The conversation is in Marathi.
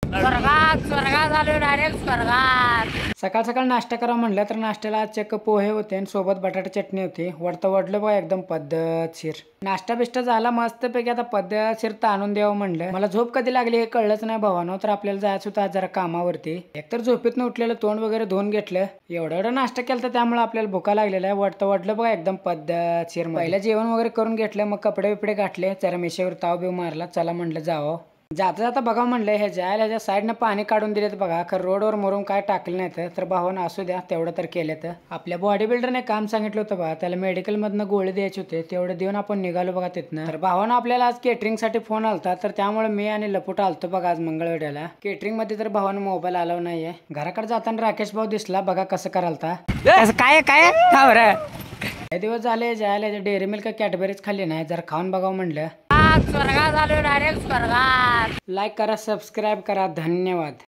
स्वर्गात स्वर्गात आलो डायरेक्ट स्वर्गात। सकाळ सकाळ नाश्ता करा म्हणलं तर नाश्त्याला आज चक्क पोहे होते आणि सोबत बटाटा चटणी होती। वडतं वडलं बघा एकदम पद्धतशीर। नाश्ता बिष्टा झाला मस्तपैकी, आता पद्धतशीर ताणून द्यावं म्हणलं। मला झोप कधी लागली हे कळलंच नाही भावानो, तर आपल्याला जायचं होतं आज जरा कामावरती। एकतर झोपेतनं उठलेलं, तोंड वगैरे धुवून घेतलं, एवढा नाश्ता केला तर त्यामुळे आपल्याला भुका लागलेला आहे। वडतं वडलं बघा एकदम पद्धतशीर। पहिलं जेवण वगैरे करून घेतलं, मग कपडे बिपडे घातले, जरा मिशेवर ताव बिव मारला, चला म्हणलं जावं। जाता जाता बघा म्हणलं ह्याच्या साईडनं पाणी काढून दिलेत बघा, खरं रोडवर मरून काय टाकलं नाही तर भावानं असू द्या, तेवढं तर केलं। तर आपल्या बॉडी बिल्डरने काम सांगितलं होतं बघा, त्याला मेडिकल मधनं गोळी द्यायचे होते, तेवढं देऊन आपण निघालो बघा तिथनं। तर भावानं आपल्याला आज केटरिंग साठी फोन आलता, तर त्यामुळे मी आणि लपुटा आलतो बघा आज मंगळवेढ्याला। केटरिंग मध्ये तर भावानं मोबाईल अलाव नाहीये। घराकडे जाताना राकेश भाऊ दिसला बघा, कसं करालता काय काय काही दिवस झाले जायला डेअरी मिल्क कॅडबरीज खाल्ली नाही, जरा खाऊन बघावं म्हणलं। स्वर्गात आलो डायरेक्ट स्वर्गात। लाईक करा, सबस्क्राईब करा, धन्यवाद।